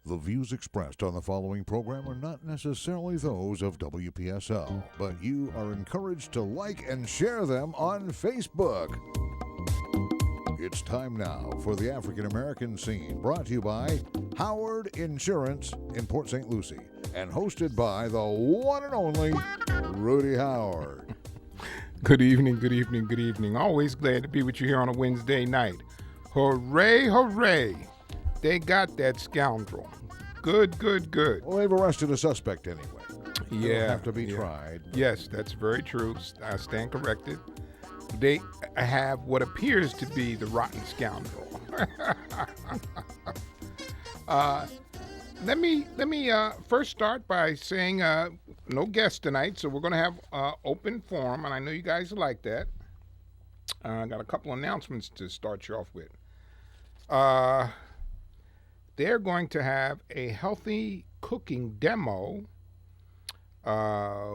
The views expressed on the following program are not necessarily those of WPSL, but you are encouraged to like and share them on Facebook. It's time now for the African American Scene, brought to you by Howard Insurance in Port St. Lucie, and hosted by the one and only Rudy Howard. Good evening, good evening, good evening. Always glad to be with you here on a Wednesday night. Hooray, hooray. They got that scoundrel. Good. Well, they've arrested a suspect anyway. Yeah. He'll have to be tried. Yes, that's very true. I stand corrected. They have what appears to be the rotten scoundrel. Let me first start by saying no guests tonight, so we're going to have open forum, and I know you guys like that. I got a couple announcements to start you off with. They're going to have a healthy cooking demo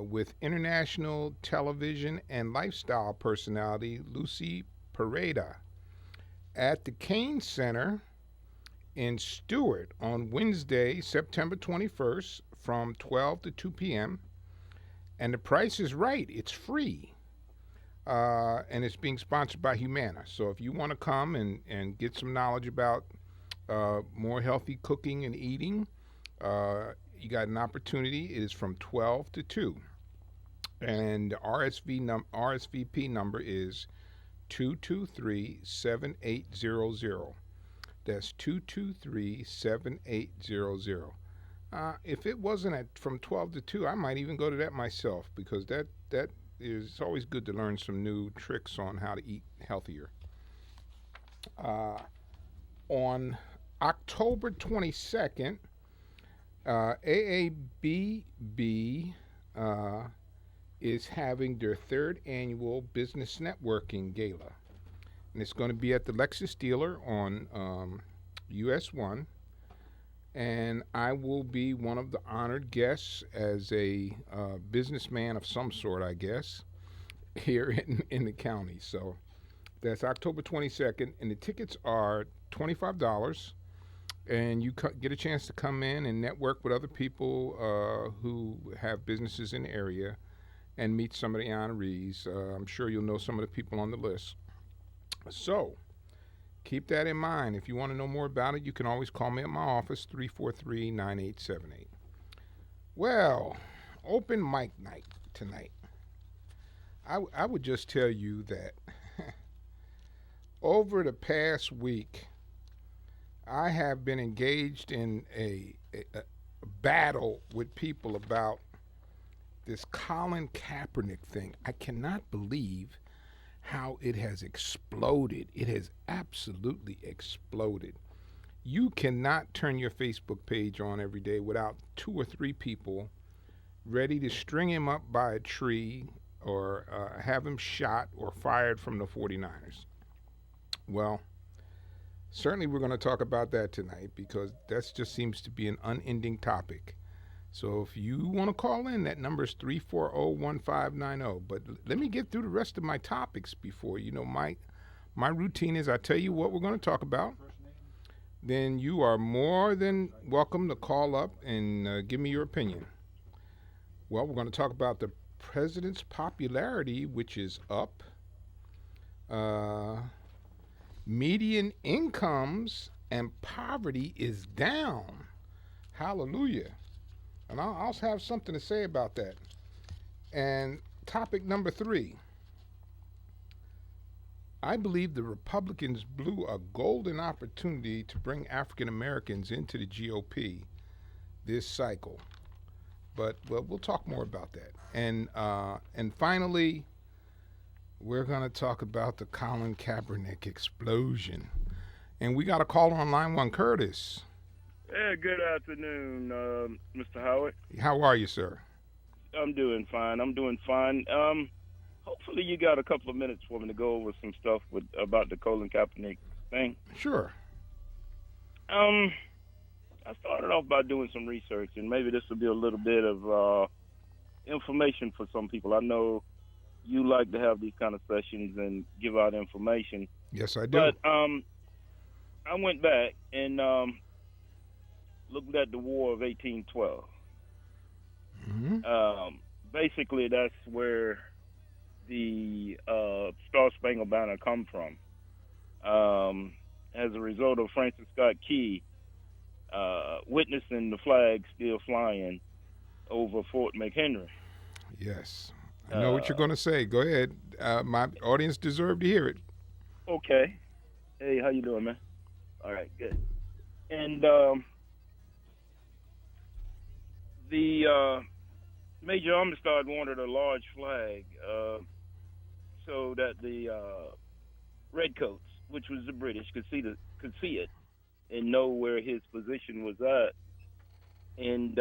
with international television and lifestyle personality Lucy Pareda at the Kane Center in Stewart on Wednesday, September 21st from 12 to 2 p.m. And the price is right. It's free. And it's being sponsored by Humana. So if you want to come and get some knowledge about more healthy cooking and eating, you got an opportunity. It is from 12 to 2. And the RSVP number is 223-7800. That's 223-7800. If it wasn't from 12 to 2, I might even go to that myself, because that is, it's always good to learn some new tricks on how to eat healthier. On October 22nd, AABB is having their third annual Business Networking Gala. And it's going to be at the Lexus dealer on US 1. And I will be one of the honored guests as a businessman of some sort, I guess, here in the county. So that's October 22nd, and the tickets are $25. And you get a chance to come in and network with other people who have businesses in the area and meet some of the honorees. I'm sure you'll know some of the people on the list. So keep that in mind. If you want to know more about it, you can always call me at my office, 343-9878. Well, open mic night tonight. I would just tell you that over the past week, I have been engaged in a battle with people about this Colin Kaepernick thing. I cannot believe how it has exploded. It has absolutely exploded. You cannot turn your Facebook page on every day without 2 or 3 people ready to string him up by a tree or have him shot or fired from the 49ers. Well, certainly we're going to talk about that tonight, because that just seems to be an unending topic. So if you want to call in, that number is 340-1590. But let me get through the rest of my topics before. You know, my routine is I tell you what we're going to talk about. Then you are more than welcome to call up and give me your opinion. Well, we're going to talk about the president's popularity, which is up. Median incomes and poverty is down. Hallelujah. And I'll also have something to say about that. And topic number 3. I believe the Republicans blew a golden opportunity to bring African Americans into the GOP this cycle. But well, we'll talk more about that. And finally, we're going to talk about the Colin Kaepernick explosion. And we got a caller on line 1, Curtis. Yeah, good afternoon, Mr. Howard. How are you, sir? I'm doing fine. Hopefully you got a couple of minutes for me to go over some stuff about the Colin Kaepernick thing. Sure. I started off by doing some research, and maybe this will be a little bit of information for some people. I know you like to have these kind of sessions and give out information. Yes, I do. But I went back and looked at the War of 1812. Mm-hmm. Basically, that's where the Star Spangled Banner come from. As a result of Francis Scott Key witnessing the flag still flying over Fort McHenry. Yes. I know what you're Uh, going to say. Go ahead. My audience deserve to hear it. okay. Hey, how you doing, man? All right, good. And the Major Armistead wanted a large flag so that the redcoats, which was the British, could see it and know where his position was at. And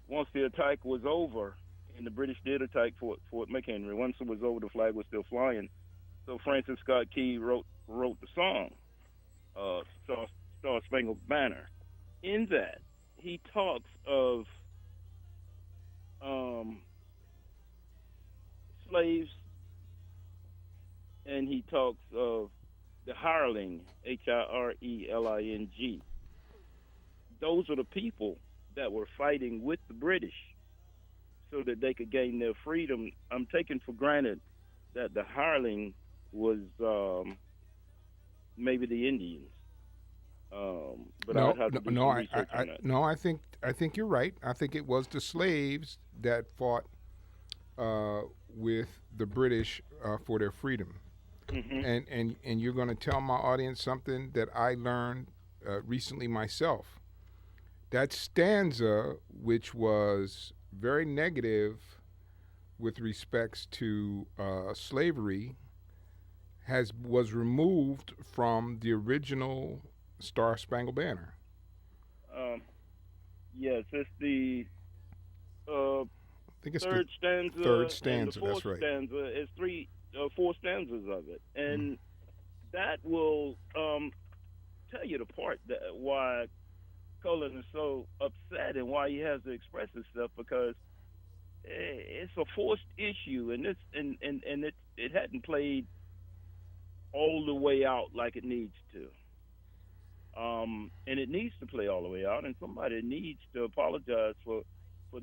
once the attack was over, and the British did attack Fort McHenry, once it was over, the flag was still flying. So Francis Scott Key wrote the song, Star Spangled Banner. In that, he talks of um, slaves, and he talks of the hireling, Hireling. Those are the people that were fighting with the British so that they could gain their freedom. I'm taking for granted that the hireling was maybe the Indians, but No, I'd have no, to do no. some research on that. No. I think you're right. I think it was the slaves that fought with the British for their freedom. Hmm. And you're going to tell my audience something that I learned recently myself. That stanza, which was very negative with respects to slavery, was removed from the original Star Spangled Banner. Um, yes, it's the uh, I think it's the third third stanza, and the stanza. fourth That's right. stanza is four stanzas of it, Mm. and that will tell you the part that why Cullen is so upset and why he has to express himself because it's a forced issue, and it hadn't played all the way out like it needs to. And it needs to play all the way out, and somebody needs to apologize for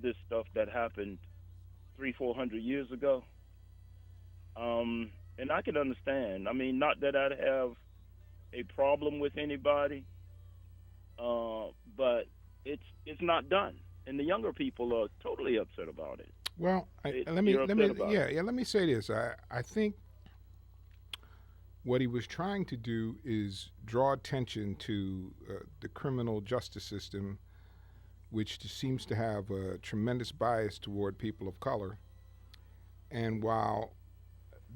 this stuff that happened 300-400 years ago. And I can understand. I mean, not that I'd have a problem with anybody, but it's not done, and the younger people are totally upset about it. Well, They're upset about it. yeah, let me say this. I think what he was trying to do is draw attention to the criminal justice system, which seems to have a tremendous bias toward people of color. And while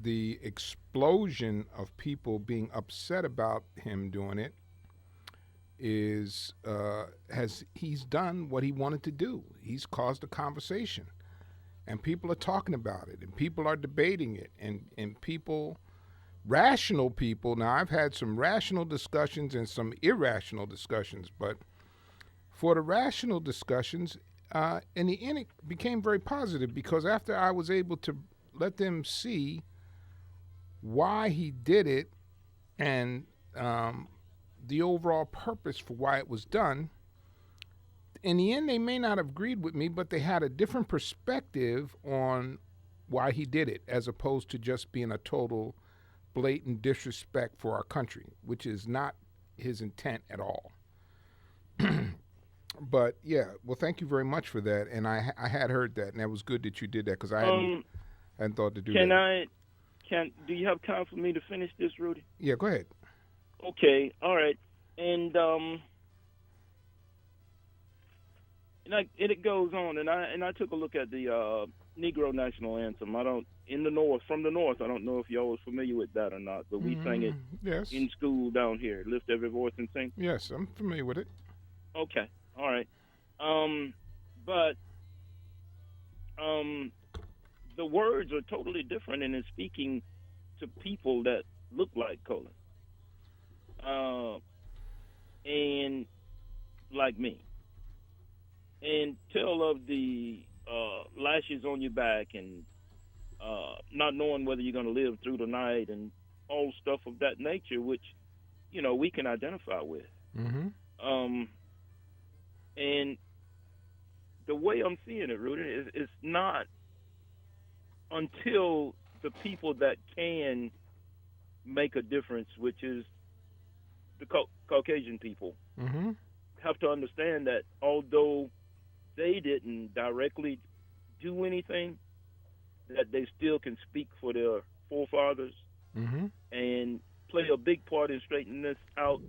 the explosion of people being upset about him doing it is has he's done what he wanted to do. He's caused a conversation, and people are talking about it, and people are debating it, and people, rational people. Now, I've had some rational discussions and some irrational discussions, but for the rational discussions, in the end, it became very positive because after I was able to let them see why he did it and the overall purpose for why it was done, in the end, they may not have agreed with me, but they had a different perspective on why he did it, as opposed to just being a total blatant disrespect for our country, which is not his intent at all. But yeah, well, thank you very much for that, and I had heard that, and that was good that you did that because I hadn't thought to do Can that. do you have time for me to finish this, Rudy? Yeah, go ahead. Okay, all right. And it goes on, and I took a look at the Negro National Anthem. I don't from the North. I don't know if y'all was familiar with that or not, but we sang it Yes. in school down here. Lift every voice and sing. Yes, I'm familiar with it. Okay, all right. But the words are totally different, and it's speaking to people that look like Colin, and like me, and tell of the lashes on your back and not knowing whether you're going to live through the night and all stuff of that nature, which we can identify with. Mm-hmm. And the way I'm seeing it, Rudy, is it's not until the people that can make a difference, which is the Caucasian people, Mm-hmm. have to understand that although they didn't directly do anything, that they still can speak for their forefathers Mm-hmm. and play a big part in straightening this out.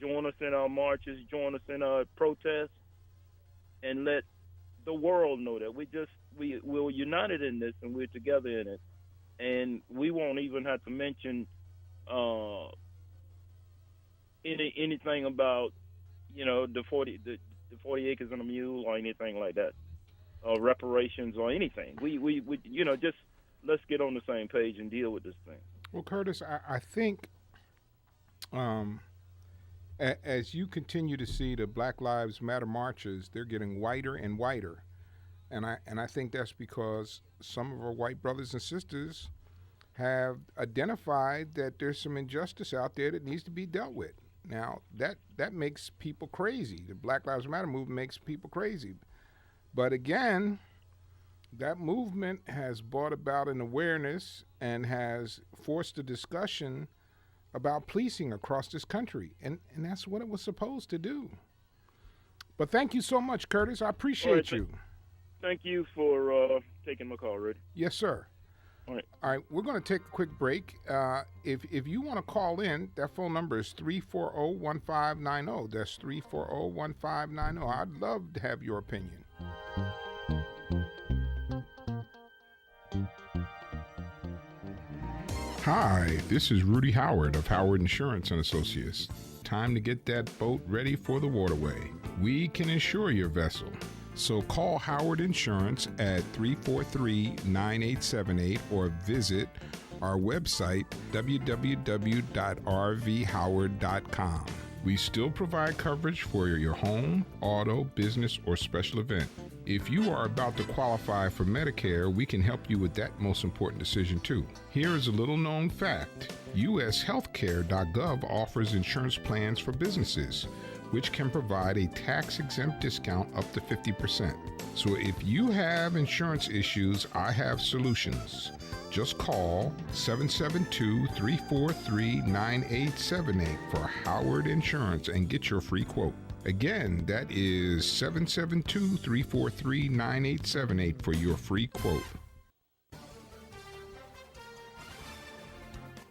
Join us in our marches, join us in our protests, and let the world know that we're united in this and we're together in it. And we won't even have to mention uh, anything about the 40 acres and a mule or anything like that, or reparations or anything. We just let's get on the same page and deal with this thing. Well, Curtis, I think as you continue to see the Black Lives Matter marches, they're getting whiter and whiter. And I think that's because some of our white brothers and sisters have identified that there's some injustice out there that needs to be dealt with. Now, that makes people crazy. The Black Lives Matter movement makes people crazy. But again, that movement has brought about an awareness and has forced a discussion about policing across this country. And that's what it was supposed to do. But thank you so much, Curtis. I appreciate you. Thank you for taking my call, Rudy. Yes, sir. All right, we're going to take a quick break. If you want to call in, that phone number is 340-1590. That's 340-1590. I'd love to have your opinion. Hi, this is Rudy Howard of Howard Insurance and Associates. Time to get that boat ready for the waterway. We can insure your vessel. So call Howard Insurance at 343-9878 or visit our website, www.rvhoward.com. We still provide coverage for your home, auto, business, or special event. If you are about to qualify for Medicare, we can help you with that most important decision too. Here is a little known fact. USHealthcare.gov offers insurance plans for businesses, which can provide a tax-exempt discount up to 50%. So if you have insurance issues, I have solutions. Just call 772-343-9878 for Howard Insurance and get your free quote. Again, that is 772-343-9878 for your free quote.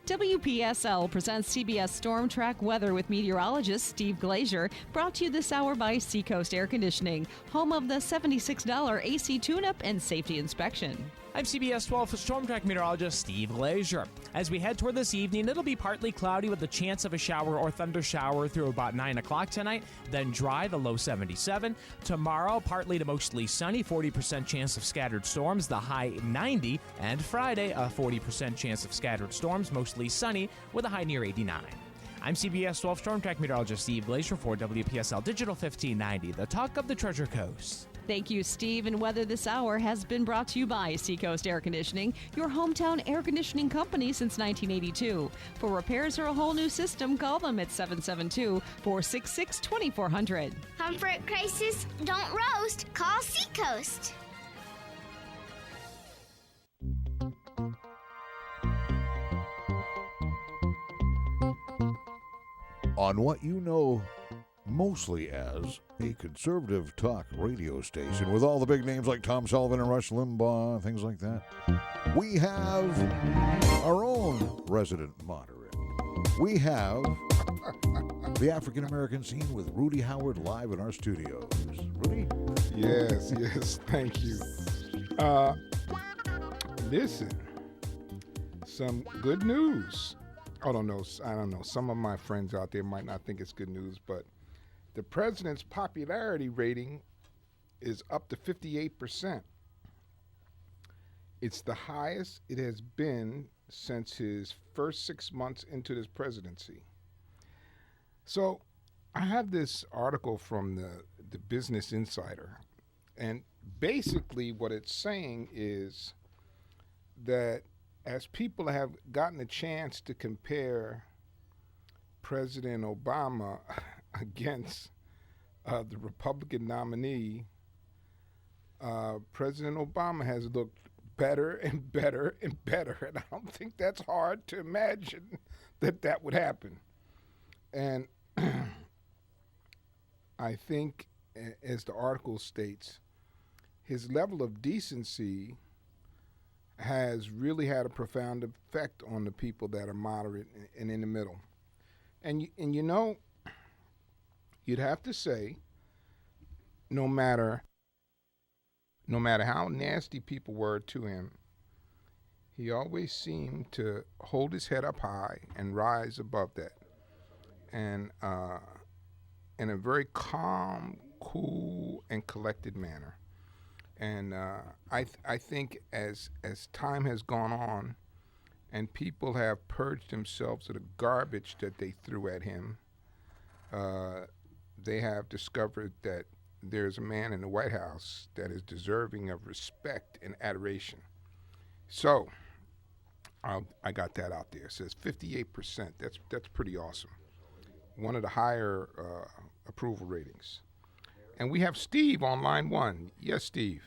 WPSL presents CBS Storm Track Weather with meteorologist Steve Glazier, brought to you this hour by Seacoast Air Conditioning, home of the $76 AC tune-up and safety inspection. I'm CBS 12 Storm Track meteorologist Steve Glazier. As we head toward this evening, it'll be partly cloudy with the chance of a shower or thunder shower through about 9 o'clock tonight, then dry, the low 77. Tomorrow, partly to mostly sunny, 40% chance of scattered storms, the high 90. And Friday, a 40% chance of scattered storms, mostly sunny, with a high near 89. I'm CBS 12 Storm Track meteorologist Steve Glazier for WPSL Digital 1590, the talk of the Treasure Coast. Thank you, Steve. And weather this hour has been brought to you by Seacoast Air Conditioning, your hometown air conditioning company since 1982. For repairs or a whole new system, call them at 772-466-2400. Comfort crisis, don't roast, call Seacoast. On what you know mostly as a conservative talk radio station with all the big names like Tom Sullivan and Rush Limbaugh, things like that, we have our own resident moderate. We have the African American scene with Rudy Howard live in our studios. Rudy? Yes, thank you. Listen, some good news. I don't know. Some of my friends out there might not think it's good news, but the president's popularity rating is up to 58%. It's the highest it has been since his first 6 months into this presidency. So I have this article from the Business Insider, and basically what it's saying is that as people have gotten a chance to compare President Obama against the Republican nominee, President Obama has looked better and better and better. And I don't think that's hard to imagine that would happen. And I think, as the article states, his level of decency has really had a profound effect on the people that are moderate and in the middle. And you know, you'd have to say, no matter how nasty people were to him, he always seemed to hold his head up high and rise above that. And in a very calm, cool, and collected manner. And I think as time has gone on and people have purged themselves of the garbage that they threw at him, they have discovered that there's a man in the White House that is deserving of respect and adoration. So I got that out there. It says 58%. That's pretty awesome. One of the higher approval ratings. And we have Steve on line one. Yes, Steve.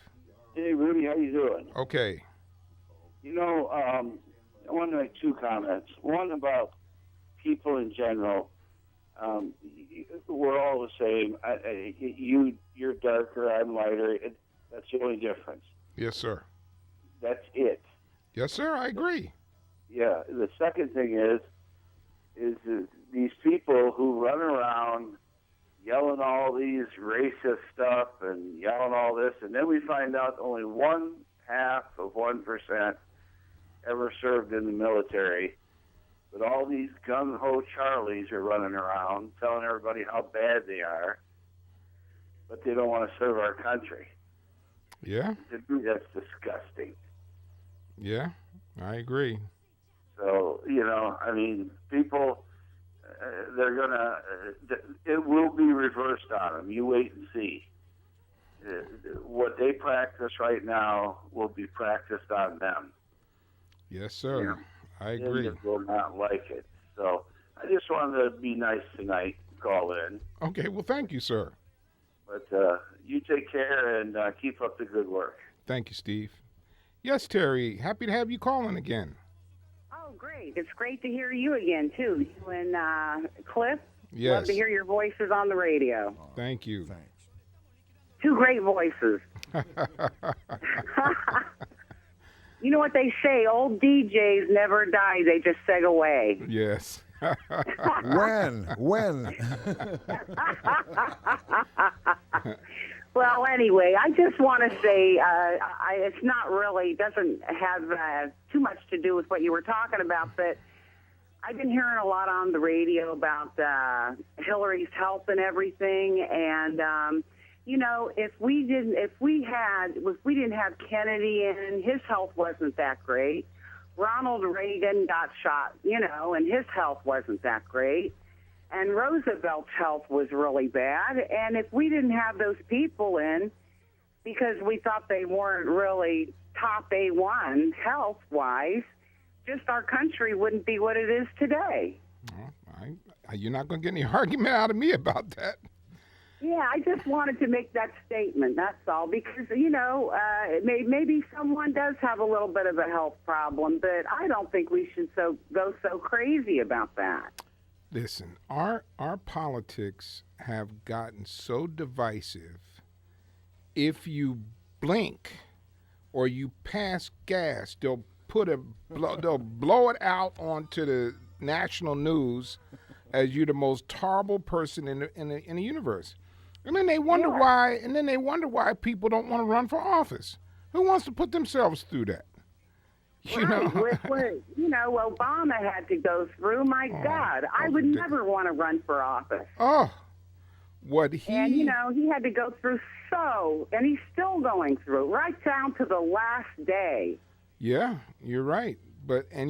Hey, Rudy, how you doing? Okay. You know, I want to make two comments. One about people in general. We're all the same. You're darker, I'm lighter. That's the only difference. Yes, sir. That's it. Yes, sir, I agree. Yeah. The second thing is these people who run around yelling all these racist stuff and yelling all this, and then we find out only 0.5% ever served in the military. But all these gung-ho Charlies are running around telling everybody how bad they are, but they don't want to serve our country. Yeah? To me, that's disgusting. Yeah, I agree. So, you know, I mean, people, they're going to, it will be reversed on them. You wait and see. What they practice right now will be practiced on them. Yes, sir. You know, I agree. Indians will not like it. So I just wanted to be nice tonight, call in. Okay, well, thank you, sir. But you take care and keep up the good work. Thank you, Steve. Yes, Terry, happy to have you calling again. Oh, great. It's great to hear you again, too. You and Cliff. Yes. Love to hear your voices on the radio. Thank you. Thanks. Two great voices. You know what they say, old DJs never die, they just seg away. Yes. When? Well, anyway, I just want to say it's not really, doesn't have too much to do with what you were talking about, but I've been hearing a lot on the radio about Hillary's health and everything, and you know, if we didn't have Kennedy in, his health wasn't that great. Ronald Reagan got shot, you know, and his health wasn't that great. And Roosevelt's health was really bad. And if we didn't have those people in, because we thought they weren't really top A1 health-wise, just our country wouldn't be what it is today. You're not going to get any argument out of me about that. Yeah, I just wanted to make that statement, that's all, because, you know, maybe someone does have a little bit of a health problem, but I don't think we should go so crazy about that. Listen, our politics have gotten so divisive. If you blink or you pass gas, they'll blow it out onto the national news as you're the most horrible person in the universe. And then they wonder why. And then they wonder why people don't want to run for office. Who wants to put themselves through that? You know, you know, Obama had to go through. My God, I would never want to run for office. Oh, and you know, he had to go through and he's still going through right down to the last day. Yeah, you're right. But from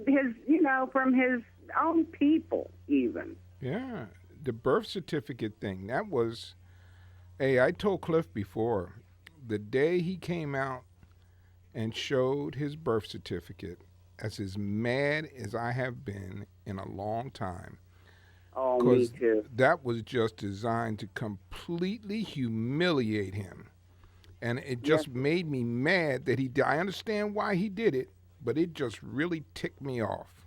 his own people even. Yeah. The birth certificate thing, that was, hey, I told Cliff before, the day he came out and showed his birth certificate, as mad as I have been in a long time. Oh, me too. That was just designed to completely humiliate him. And it just made me mad that he did. I understand why he did it, but it just really ticked me off.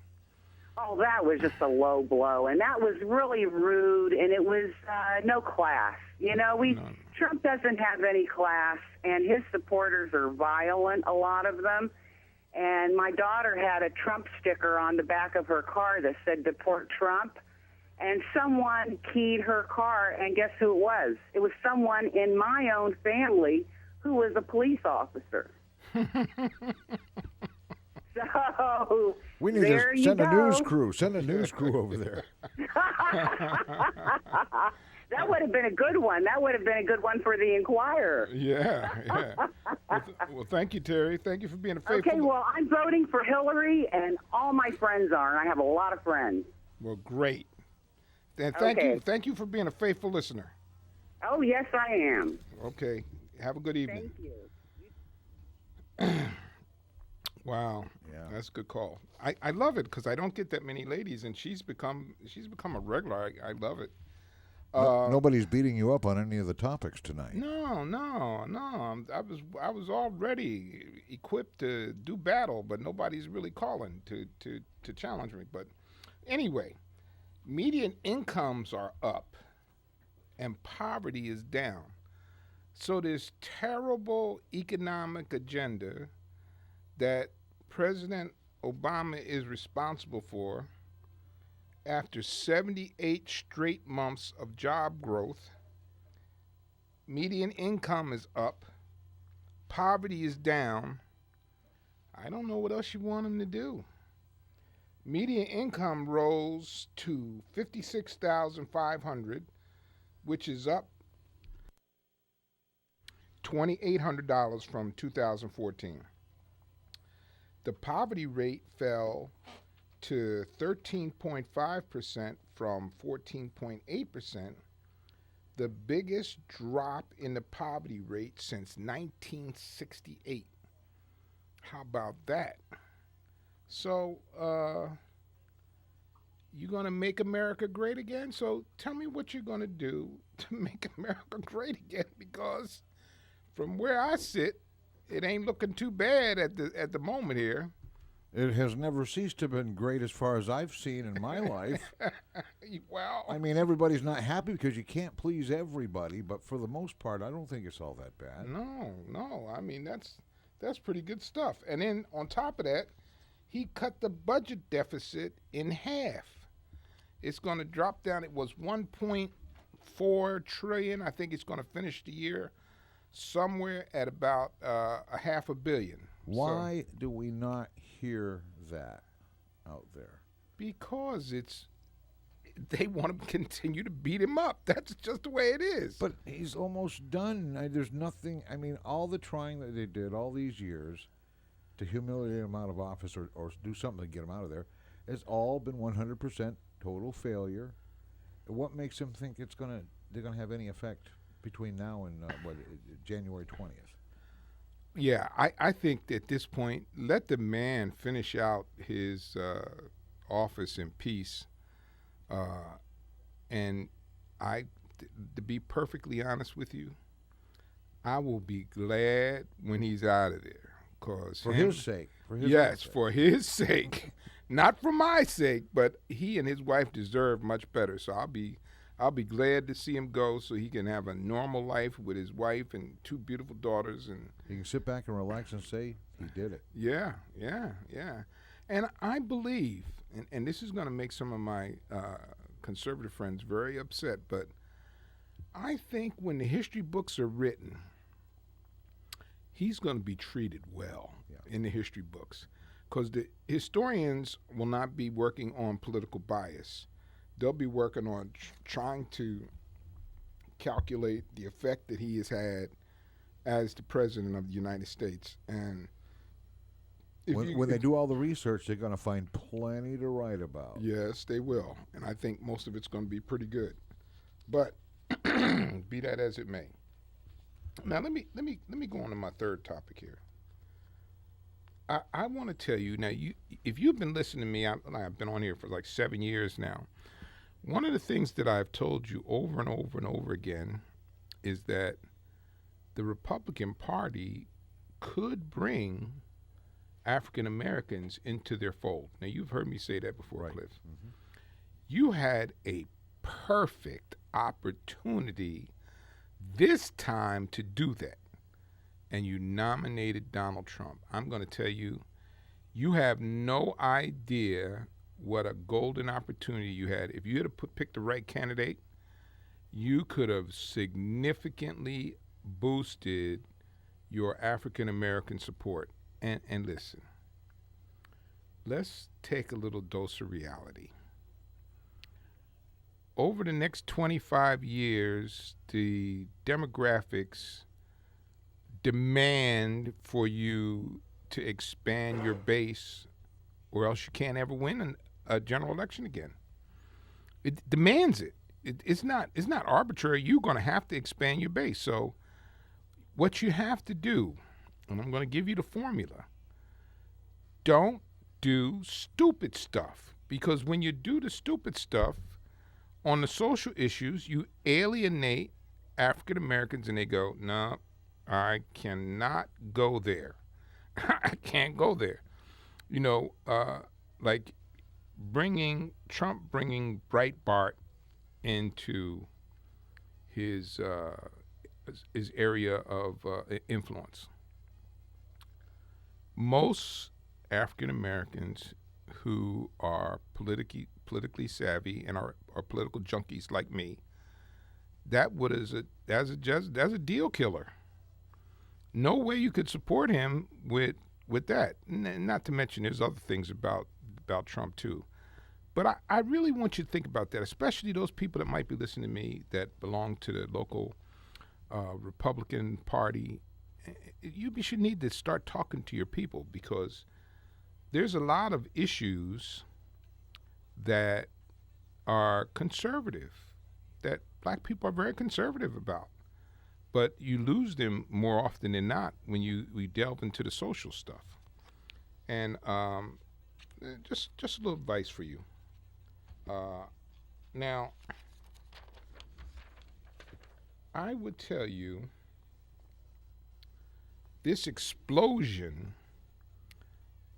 Oh, that was just a low blow, and that was really rude, and it was no class. You know, Trump doesn't have any class, and his supporters are violent, a lot of them. And my daughter had a Trump sticker on the back of her car that said "Deport Trump," and someone keyed her car, and guess who it was? It was someone in my own family who was a police officer. So we need there to send you a go. news crew. Send a news crew over there. That would have been a good one. That would have been a good one for the Inquirer. Yeah. Well, thank you, Terry. Thank you for being a faithful. Okay, well, I'm voting for Hillary, and all my friends are, and I have a lot of friends. Well, great. And thank you for being a faithful listener. Oh, yes, I am. Okay. Have a good evening. Thank you. Wow. Yeah. That's a good call. I love it because I don't get that many ladies, and she's become a regular. I love it. Nobody's beating you up on any of the topics tonight. No. I was already equipped to do battle, but nobody's really calling to challenge me. But anyway, median incomes are up, and poverty is down. So this terrible economic agenda that President Obama is responsible for, after 78 straight months of job growth, median income is up, poverty is down. I don't know what else you want him to do. Median income rose to $56,500, which is up $2,800 from 2014. The poverty rate fell to 13.5% from 14.8%, the biggest drop in the poverty rate since 1968. How about that? So, you're going to make America great again? So tell me what you're going to do to make America great again, because from where I sit, it ain't looking too bad at the moment here. It has never ceased to been great as far as I've seen in my life. Well, I mean, everybody's not happy because you can't please everybody, but for the most part, I don't think it's all that bad. No. I mean, that's pretty good stuff. And then on top of that, he cut the budget deficit in half. It's going to drop down. It was $1.4 trillion. I think it's going to finish the year somewhere at about $500 million. Why do we not hear that out there? Because they want to continue to beat him up. That's just the way it is. But he's almost done. There's nothing. I mean, all the trying that they did all these years to humiliate him out of office or do something to get him out of there has all been 100% total failure. What makes him think they're going to have any effect between now and January 20th? Yeah, I think at this point, let the man finish out his office in peace. And to be perfectly honest with you, I will be glad when he's out of there. For his sake. For his sake. Not for my sake, but he and his wife deserve much better. So I'll be glad to see him go so he can have a normal life with his wife and two beautiful daughters. And he can sit back and relax and say he did it. Yeah. And I believe, and this is going to make some of my conservative friends very upset, but I think when the history books are written, he's going to be treated well in the history books, because the historians will not be working on political bias. They'll be working on trying to calculate the effect that he has had as the president of the United States. And when they do all the research, they're going to find plenty to write about. Yes, they will. And I think most of it's going to be pretty good. But be that as it may. Now let me go on to my third topic here. I want to tell you now. If you've been listening to me, I've been on here for like 7 years now. One of the things that I've told you over and over and over again is that the Republican Party could bring African Americans into their fold. Now, you've heard me say that before, Right. Cliff. Mm-hmm. You had a perfect opportunity this time to do that, and you nominated Donald Trump. I'm going to tell you, you have no idea what a golden opportunity you had. If you had picked the right candidate, you could have significantly boosted your African American support. And listen, let's take a little dose of reality. Over the next 25 years, the demographics demand for you to expand your base, or else you can't ever win a general election again. It demands it. It's not arbitrary. You're going to have to expand your base. So what you have to do, and I'm going to give you the formula, don't do stupid stuff. Because when you do the stupid stuff on the social issues, you alienate African Americans and they go, no, I cannot go there. I can't go there. You know, like Trump bringing Breitbart into his area of influence. Most African Americans who are politically savvy and are political junkies like me, that's a deal killer. No way you could support him with that. Not to mention there's other things about Trump too. But I really want you to think about that, especially those people that might be listening to me that belong to the local Republican Party. You should need to start talking to your people, because there's a lot of issues that are conservative, that black people are very conservative about. But you lose them more often than not when we delve into the social stuff. And just a little advice for you. Now, I would tell you, this explosion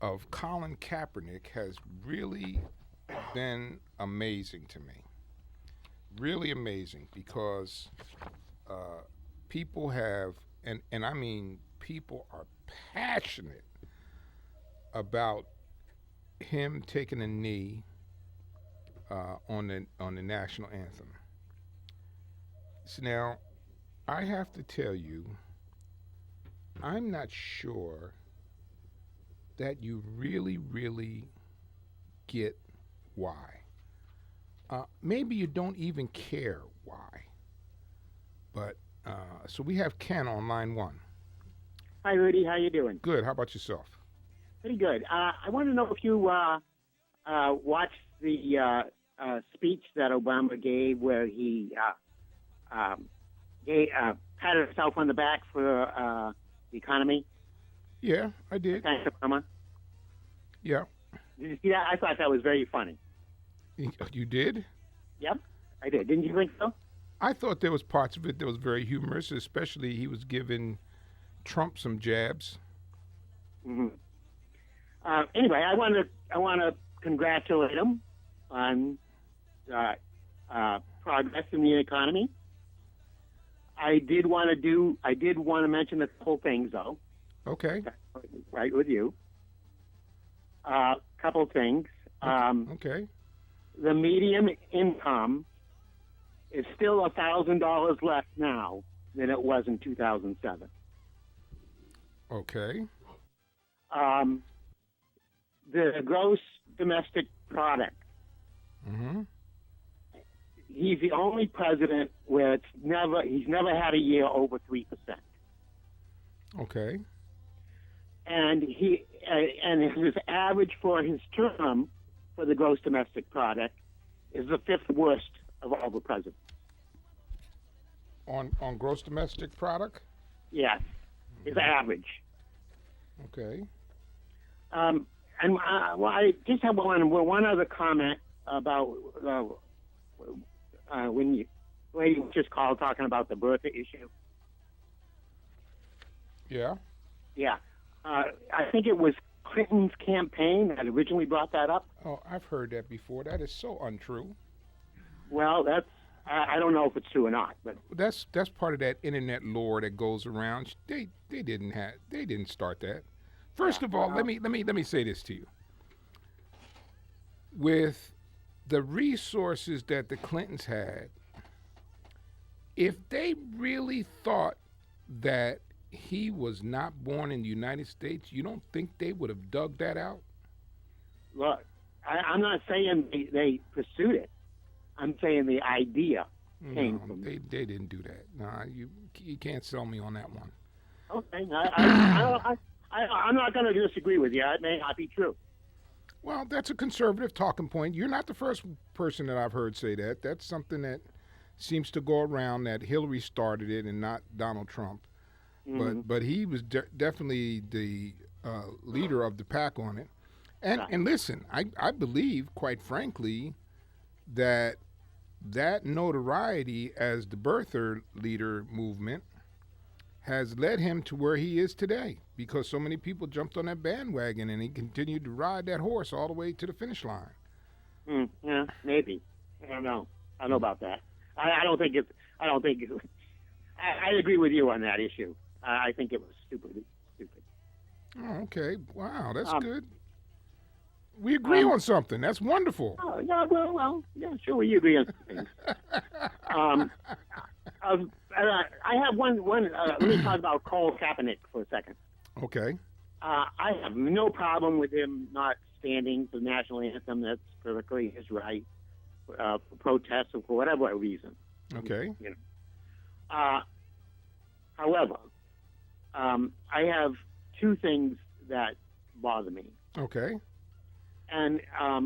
of Colin Kaepernick has really been amazing to me. Really amazing, because people have, and I mean people are passionate about him taking a knee on the national anthem. So now, I have to tell you, I'm not sure that you really, really get why. Maybe you don't even care why. But so we have Ken on line 1. Hi, Rudy. How you doing? Good. How about yourself? Pretty good. I want to know if you watched the speech that Obama gave, where he patted himself on the back for the economy. Yeah, I did. Thanks, Obama. Yeah. Did you see that? I thought that was very funny. You did? Yep, I did. Didn't you think so? I thought there was parts of it that was very humorous, especially he was giving Trump some jabs. Mm-hmm. Anyway, I want to congratulate him on progress in the economy. I did want to mention a couple things, though. Okay. Right with you. Couple things. Okay. The median income is still $1,000 less now than it was in 2007. Okay. The gross domestic product. Mm-hmm. He's the only president where he's never had a year over 3%. Okay. And his average for his term for the gross domestic product is the 5th worst of all the presidents. On gross domestic product? Yes, his average. Okay. I just have one other comment about when you lady just called talking about the birther issue. Yeah. Yeah. I think it was Clinton's campaign that originally brought that up. Oh, I've heard that before. That is so untrue. Well, I don't know if it's true or not, but That's part of that internet lore that goes around. They didn't start that. First of all, let me say this to you. With the resources that the Clintons had, if they really thought that he was not born in the United States, you don't think they would have dug that out? look, I'm not saying they pursued it. I'm saying the idea came from. They didn't do that. No, you can't sell me on that one. Okay, I'm not going to disagree with you. It may not be true. Well, that's a conservative talking point. You're not the first person that I've heard say that. That's something that seems to go around, that Hillary started it and not Donald Trump. Mm-hmm. But he was definitely the leader of the pack on it. And listen, I believe, quite frankly, that notoriety as the birther leader movement has led him to where he is today, because so many people jumped on that bandwagon and he continued to ride that horse all the way to the finish line. Yeah, maybe. I don't know. I don't know about that. I don't think I agree with you on that issue. I think it was stupid. Oh, okay. Wow, that's good. We agree on something. That's wonderful. Oh, yeah, well, yeah, sure, we agree on things. I have one. Let me talk about Colin Kaepernick for a second. Okay. I have no problem with him not standing for the national anthem. That's perfectly his right, for protests or for whatever reason. Okay. You know. However, I have two things that bother me. Okay. And I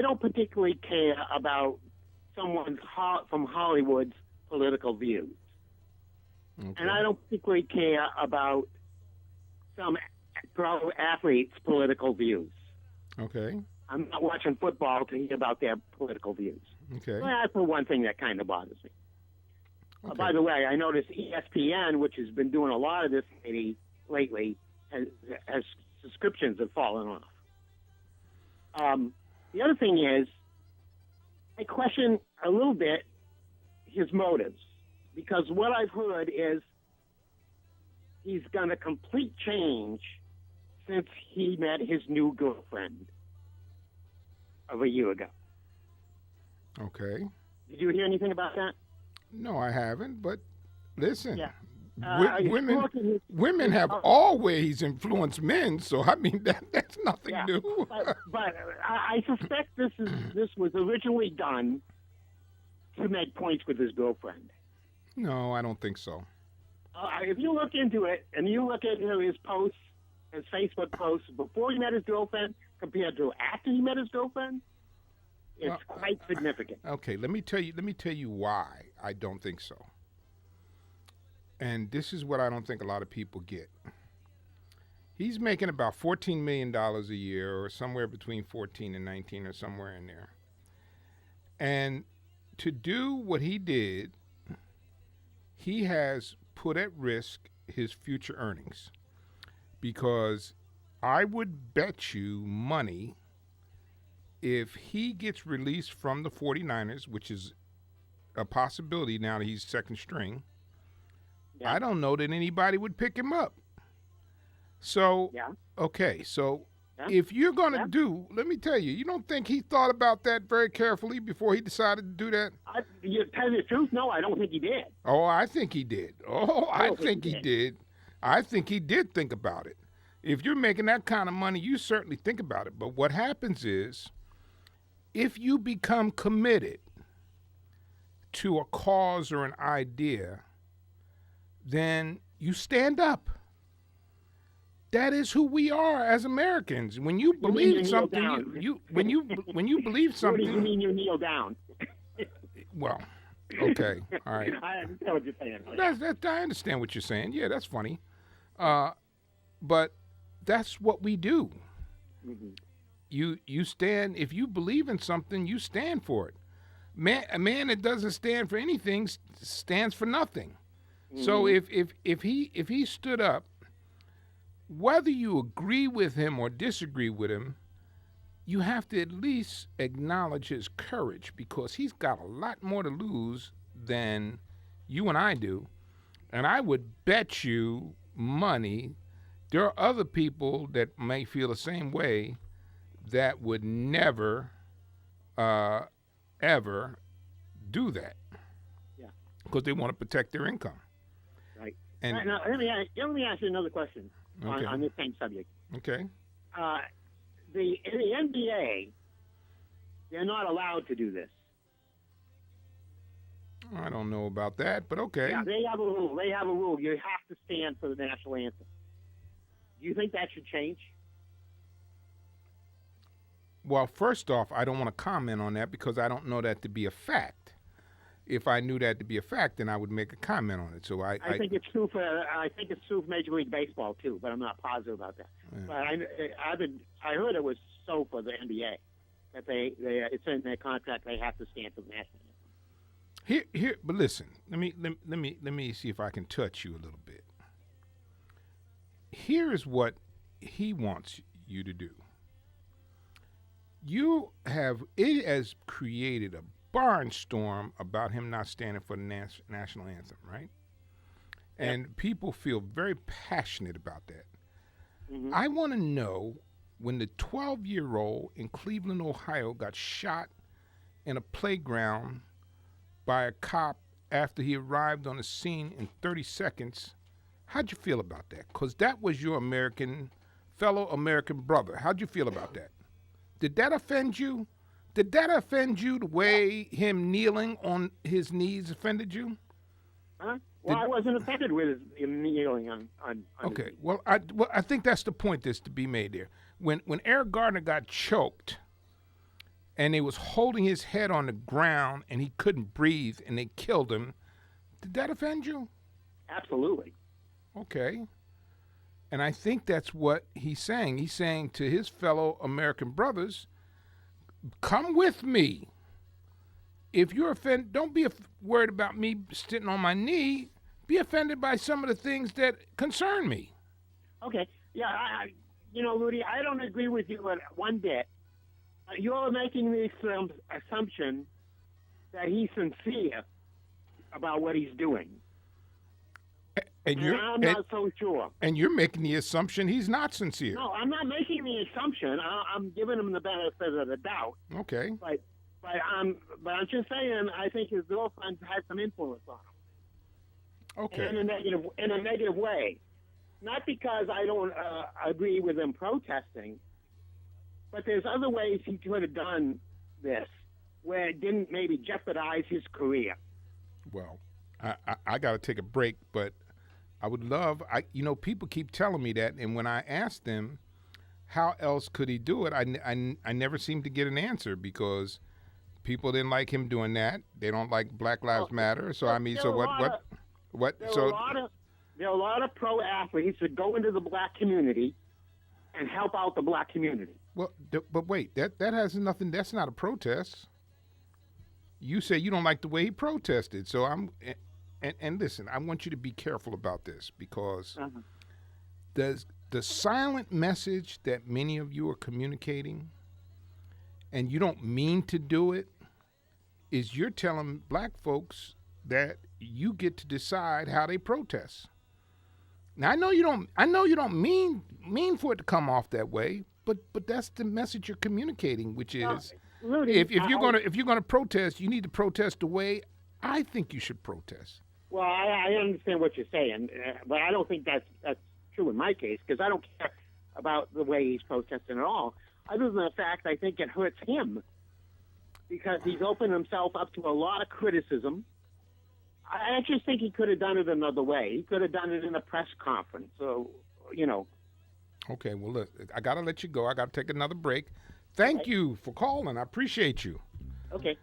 don't particularly care about someone from Hollywood's political views. Okay. And I don't particularly care about some pro athletes' political views. Okay. I'm not watching football to hear about their political views. Okay. Well, that's the one thing that kind of bothers me. Okay. By the way, I noticed ESPN, which has been doing a lot of this lately, has subscriptions have fallen off. The other thing is, I question a little bit his motives, because what I've heard is he's done a complete change since he met his new girlfriend of a year ago. Okay. Did you hear anything about that? No, I haven't, but listen. Yeah. Women have always influenced men, so I mean that's nothing new. But I suspect this was originally done to make points with his girlfriend. No, I don't think so. If you look into it and you look at his posts, his Facebook posts before he met his girlfriend compared to after he met his girlfriend, it's quite significant. Okay, let me tell you why I don't think so. And this is what I don't think a lot of people get. He's making about $14 million a year, or somewhere between 14 and 19, or somewhere in there. And to do what he did, he has put at risk his future earnings. Because I would bet you money, if he gets released from the 49ers, which is a possibility now that he's second string, I don't know that anybody would pick him up. So, okay, so if you're going to do, let me tell you, you don't think he thought about that very carefully before he decided to do that? You tell you the truth, no, I don't think he did. Oh, I think he did. Oh, I think he did. I think he did think about it. If you're making that kind of money, you certainly think about it. But what happens is, if you become committed to a cause or an idea, then you stand up. That is who we are as Americans. When you believe something, when you believe something. What do you mean you kneel down? Well, okay, all right. I understand what you're saying. I understand what you're saying. Yeah, that's funny. But that's what we do. Mm-hmm. you stand. If you believe in something, you stand for it. A man that doesn't stand for anything stands for nothing. Mm-hmm. So if he stood up, whether you agree with him or disagree with him, you have to at least acknowledge his courage, because he's got a lot more to lose than you and I do. And I would bet you money there are other people that may feel the same way that would never, ever do that. Yeah. Because they want to protect their income. Right. And now, let me ask you another question on this same subject. Okay. In the NBA, they're not allowed to do this. I don't know about that, but okay. Yeah, they have a rule. You have to stand for the national anthem. Do you think that should change? Well, first off, I don't want to comment on that because I don't know that to be a fact. If I knew that to be a fact, then I would make a comment on it. So I think it's true for Major League Baseball too, but I'm not positive about that. Yeah. But I heard it was so for the NBA that it's in their contract they have to stand for the national anthem. Here, but listen, let me see if I can touch you a little bit. Here is what he wants you to do. It has created a barnstorm about him not standing for the national anthem, right? Yep. And people feel very passionate about that. Mm-hmm. I want to know when the 12-year-old in Cleveland, Ohio got shot in a playground by a cop after he arrived on the scene in 30 seconds, how'd you feel about that? Because that was your fellow American brother. How'd you feel about that? Did that offend you? Did that offend you the way him kneeling on his knees offended you? Huh? Well, I wasn't offended with him kneeling on okay. Well, I think that's the point that's to be made there. When Eric Gardner got choked and they was holding his head on the ground and he couldn't breathe and they killed him, did that offend you? Absolutely. Okay. And I think that's what he's saying. He's saying to his fellow American brothers, come with me. If you're offended, don't be worried about me sitting on my knee. Be offended by some of the things that concern me. Okay. Yeah, Rudy, I don't agree with you one bit. You're making the assumption that he's sincere about what he's doing. And I'm not so sure. And you're making the assumption he's not sincere. No, I'm not making the assumption. I'm giving him the benefit of the doubt. Okay. But I'm just saying I think his girlfriend has some influence on him. Okay. In a negative way, not because I don't agree with him protesting, but there's other ways he could have done this where it didn't maybe jeopardize his career. Well, I got to take a break, but I would love, people keep telling me that, and when I ask them how else could he do it, I never seem to get an answer because people didn't like him doing that. They don't like Black Lives Matter. So what? There are a lot of pro athletes that go into the black community and help out the black community. Well, but wait, that has nothing. That's not a protest. You say you don't like the way he protested, so And listen, I want you to be careful about this because the silent message that many of you are communicating, and you don't mean to do it, is you're telling black folks that you get to decide how they protest. Now I know you don't mean for it to come off that way, but that's the message you're communicating, which is Rudy, if you're gonna protest, you need to protest the way I think you should protest. Well, I understand what you're saying, but I don't think that's true in my case because I don't care about the way he's protesting at all. Other than the fact I think it hurts him because he's opened himself up to a lot of criticism. I just think he could have done it another way. He could have done it in a press conference. So, Okay, well, look, I got to let you go. I got to take another break. Thank you for calling. I appreciate you. Okay.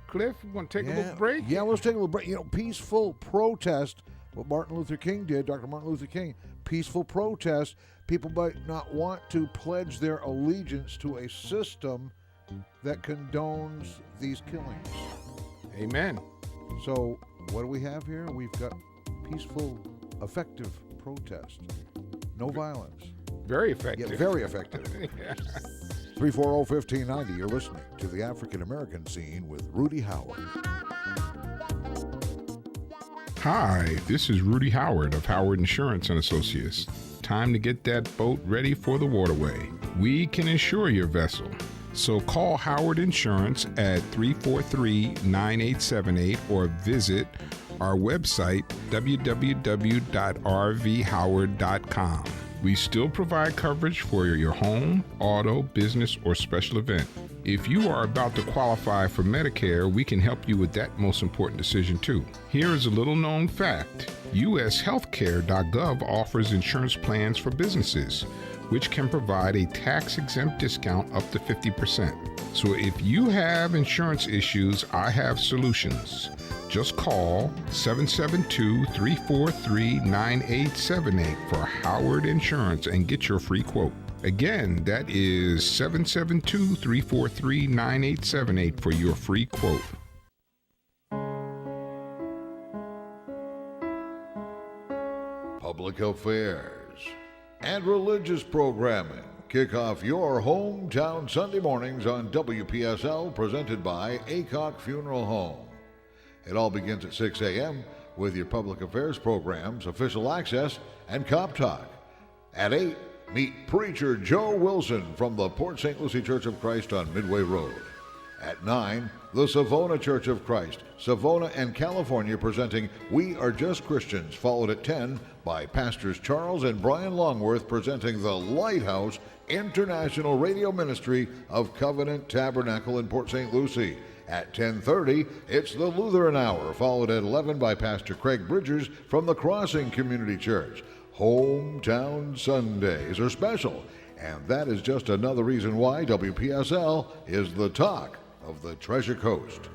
Cliff, you want to take a little break? Yeah, let's take a little break. Peaceful protest what Martin Luther King did, Dr. Martin Luther King, peaceful protest. People might not want to pledge their allegiance to a system that condones these killings. Amen. So what do we have here? We've got peaceful, effective protest. No violence. Very effective. Yeah, very effective. 340-1590, you're listening to the African American Scene with Rudy Howard. Hi, this is Rudy Howard of Howard Insurance and Associates. Time to get that boat ready for the waterway. We can insure your vessel. So call Howard Insurance at 343-9878 or visit our website, www.rvhoward.com. We still provide coverage for your home, auto, business, or special event. If you are about to qualify for Medicare, we can help you with that most important decision too. Here is a little known fact. USHealthcare.gov offers insurance plans for businesses, which can provide a tax-exempt discount up to 50%. So if you have insurance issues, I have solutions. Just call 772-343-9878 for Howard Insurance and get your free quote. Again, that is 772-343-9878 for your free quote. Public affairs and religious programming kick off your hometown Sunday mornings on WPSL, presented by Aycock Funeral Home. It all begins at 6 a.m. with your public affairs programs, official access, and cop talk. At 8, meet Preacher Joe Wilson from the Port St. Lucie Church of Christ on Midway Road. At 9, the Savona Church of Christ, Savona and California, presenting We Are Just Christians, followed at 10 by Pastors Charles and Brian Longworth presenting the Lighthouse International Radio Ministry of Covenant Tabernacle in Port St. Lucie. At 10:30, it's the Lutheran Hour, followed at 11 by Pastor Craig Bridgers from the Crossing Community Church. Hometown Sundays are special, and that is just another reason why WPSL is the talk of the Treasure Coast.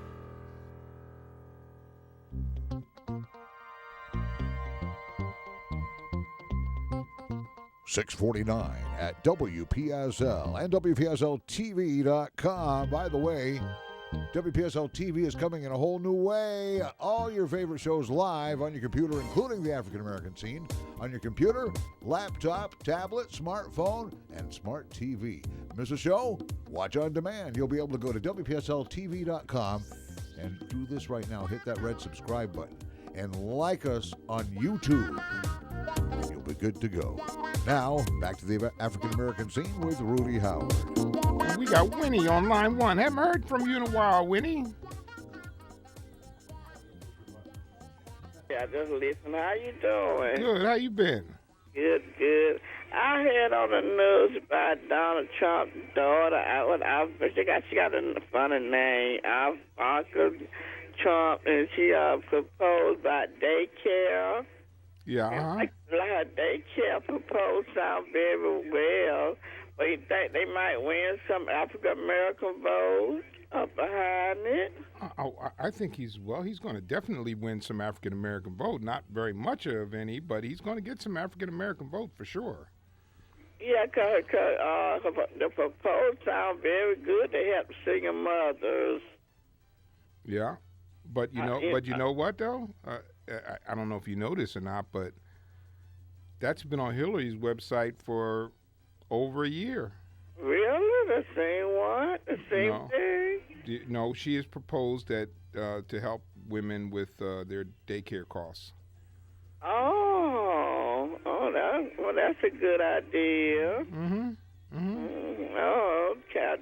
$6:49 at WPSL and WPSLTV.com. By the way, WPSL TV is coming in a whole new way. All your favorite shows live on your computer, including the African American Scene, on your computer, laptop, tablet, smartphone, and smart TV. Miss a show? Watch on demand. You'll be able to go to WPSLTV.com and do this right now. Hit that red subscribe button and like us on YouTube. And you'll be good to go. Now, back to the African American Scene with Rudy Howard. We got Winnie on line 1. Haven't heard from you in a while, Winnie. Yeah, just listen. How you doing? Good. How you been? Good, good. I heard on the news about Donald Trump's daughter. She got a funny name, Ivanka Trump, and she proposed about daycare. Yeah. Like her daycare proposal sound very well. But you think they might win some African American votes up behind it? I think he's going to definitely win some African American vote. Not very much of any, but he's going to get some African American vote for sure. Yeah, cause the proposal sound very good to help single mothers. Yeah, but you know what though? I don't know if you know this or not, but that's been on Hillary's website for over a year. Really? The same one? The same thing? No, she has proposed that to help women with their daycare costs. That's a good idea. Oh, okay.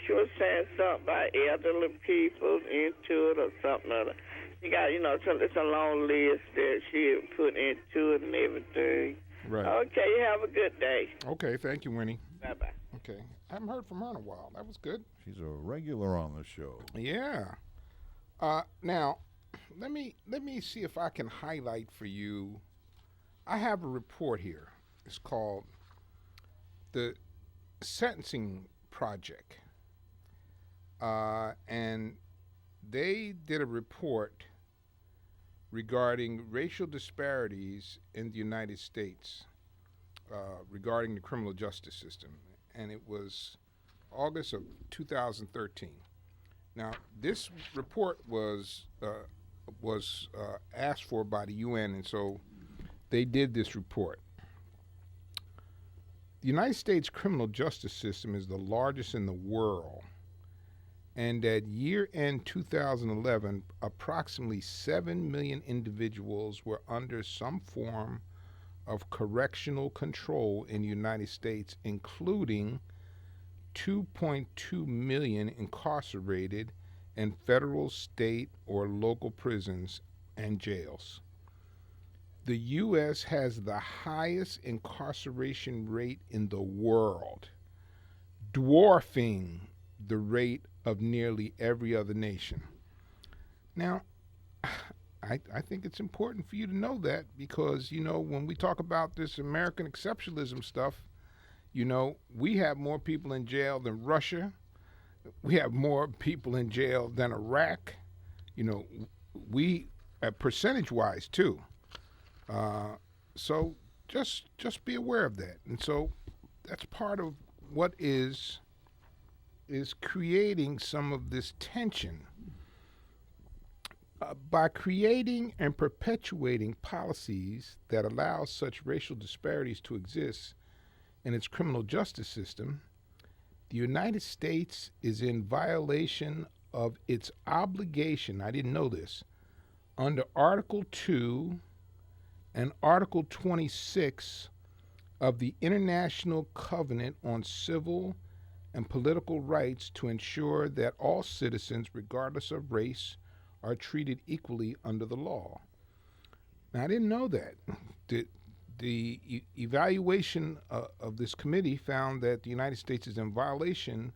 She was saying something about elderly people into it or something. She got, it's a long list that she put into it and everything. Right. Okay, you have a good day. Okay, thank you, Winnie. Bye-bye. Okay. I haven't heard from her in a while. That was good. She's a regular on the show. Yeah. Now, let me see if I can highlight for you. I have a report here. It's called The Sentencing Project. And they did a report regarding racial disparities in the United States regarding the criminal justice system, and it was August of 2013. Now, this report was asked for by the UN, and so they did this report. The United States criminal justice system is the largest in the world, and at year-end 2011, approximately 7 million individuals were under some form of correctional control in the United States, including 2.2 million incarcerated in federal, state, or local prisons and jails. The U.S. has the highest incarceration rate in the world, dwarfing the rate of nearly every other nation. Now, I think it's important for you to know that because, you know, when we talk about this American exceptionalism stuff, you know, we have more people in jail than Russia. We have more people in jail than Iraq. You know, we, percentage-wise, too. So just be aware of that. And so that's part of what is creating some of this tension. By creating and perpetuating policies that allow such racial disparities to exist in its criminal justice system, the United States is in violation of its obligation, I didn't know this, under Article 2 and Article 26 of the International Covenant on Civil and Political Rights to ensure that all citizens, regardless of race, are treated equally under the law. Now, I didn't know that. The evaluation of this committee found that the United States is in violation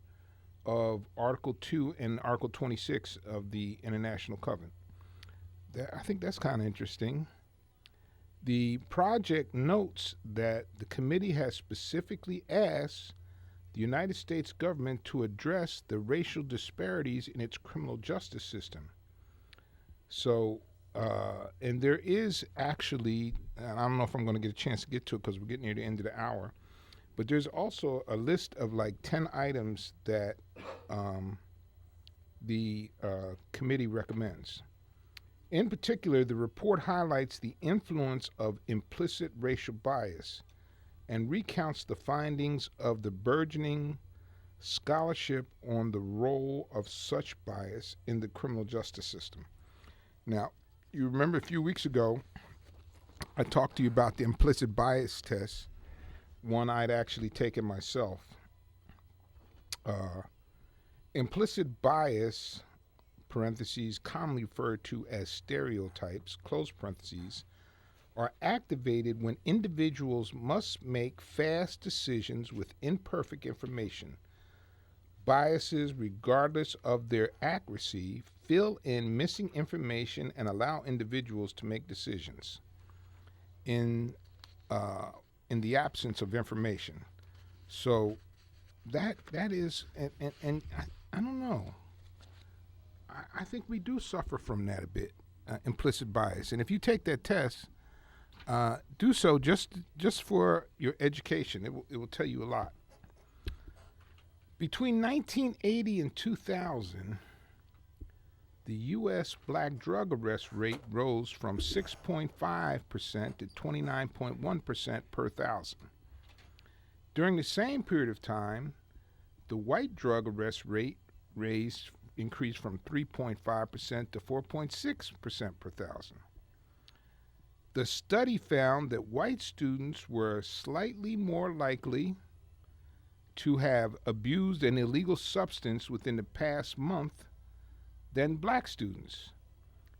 of Article 2 and Article 26 of the International Covenant. I think that's kind of interesting. The project notes that the committee has specifically asked the United States government to address the racial disparities in its criminal justice system. So, and there is actually, and I don't know if I'm going to get a chance to get to it because we're getting near the end of the hour, but there's also a list of like 10 items that the committee recommends. In particular, the report highlights the influence of implicit racial bias and recounts the findings of the burgeoning scholarship on the role of such bias in the criminal justice system. Now, you remember a few weeks ago, I talked to you about the implicit bias test, one I'd actually taken myself. Implicit bias, parentheses, commonly referred to as stereotypes, close parentheses, are activated when individuals must make fast decisions with imperfect information. Biases, regardless of their accuracy, fill in missing information and allow individuals to make decisions in the absence of information. So that is, and I don't know. I think we do suffer from that a bit, implicit bias. And if you take that test, do so just for your education. It will tell you a lot. Between 1980 and 2000, the U.S. black drug arrest rate rose from 6.5% to 29.1% per thousand. During the same period of time, the white drug arrest rate increased from 3.5% to 4.6% per thousand. The study found that white students were slightly more likely to have abused an illegal substance within the past month than black students.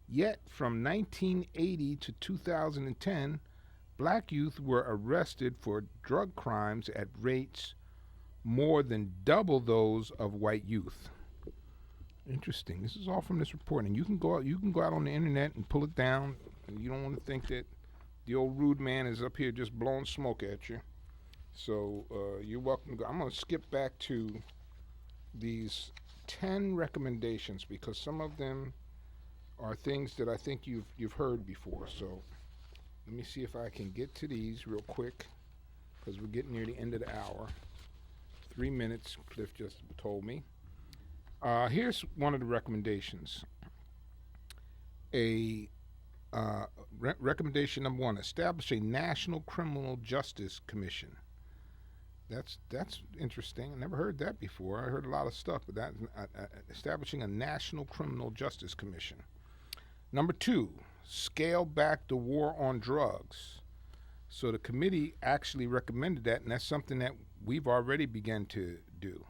Yet, from 1980 to 2010, black youth were arrested for drug crimes at rates more than double those of white youth. Interesting. This is all from this report, and you can go out on the internet and pull it down. You don't want to think that the old rude man is up here just blowing smoke at you. So you're welcome to go. I'm going to skip back to these 10 recommendations because some of them are things that I think you've heard before. So let me see if I can get to these real quick, because we're getting near the end of the hour. 3 minutes, Cliff just told me. Here's one of the recommendations. Recommendation number 1: establish a National Criminal Justice Commission. That's interesting. I never heard that before. I heard a lot of stuff, but that establishing a National Criminal Justice Commission. Number 2: scale back the war on drugs. So the committee actually recommended that, and that's something that we've already begun to do.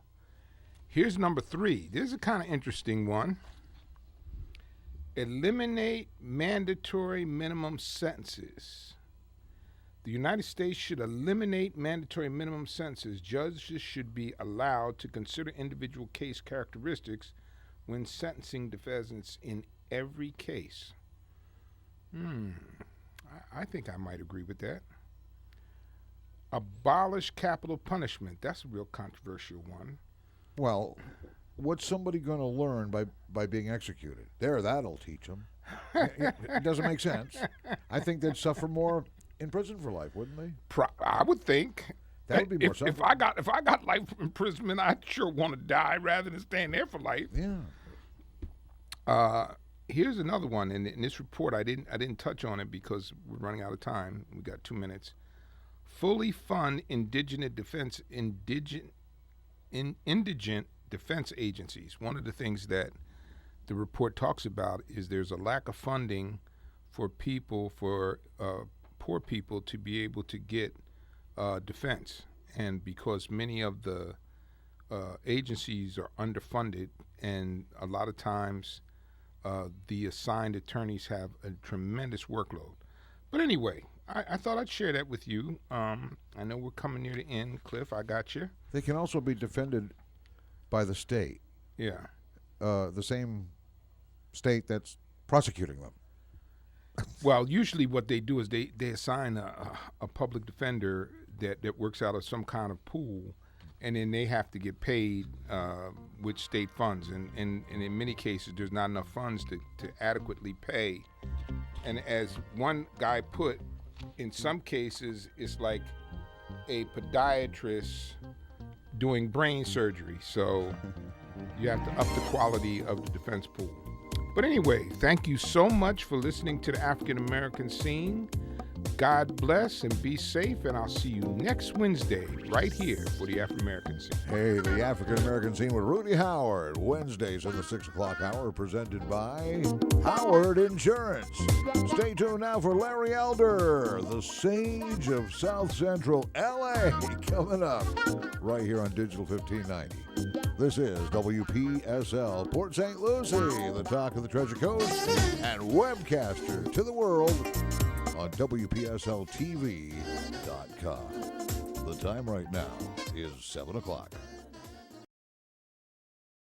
Here's number 3. This is a kind of interesting one. Eliminate mandatory minimum sentences. The United States should eliminate mandatory minimum sentences. Judges should be allowed to consider individual case characteristics when sentencing defendants in every case. I think I might agree with that. Abolish capital punishment. That's a real controversial one. Well, what's somebody going to learn by being executed? That'll teach them. It doesn't make sense. I think they'd suffer more in prison for life, wouldn't they? I would think. That would be more suffering. If I got life imprisonment, I'd sure want to die rather than staying there for life. Yeah. Here's another one. In this report, I didn't touch on it because we're running out of time. We got 2 minutes. Fully fund indigent defense agencies. One of the things that the report talks about is there's a lack of funding for poor people to be able to get defense, and because many of the agencies are underfunded, and a lot of times the assigned attorneys have a tremendous workload. But anyway, I thought I'd share that with you. I know we're coming near the end, Cliff. I got you. They can also be defended by the state. Yeah. The same state that's prosecuting them. Well, usually what they do is they assign a public defender that works out of some kind of pool, and then they have to get paid with state funds. And in many cases, there's not enough funds to adequately pay. And as one guy put, in some cases, it's like a podiatrist doing brain surgery. So you have to up the quality of the defense pool. But anyway, thank you so much for listening to the African American Scene. God bless and be safe, and I'll see you next Wednesday right here for the African American Scene. Hey, the African American Scene with Rudy Howard, Wednesdays in the 6 o'clock hour, presented by Howard Insurance. Stay tuned now for Larry Elder, the sage of South Central LA, coming up right here on Digital 1590. This is WPSL Port St. Lucie, the talk of the Treasure Coast, and webcaster to the world on WPSLTV.com. The time right now is 7 o'clock.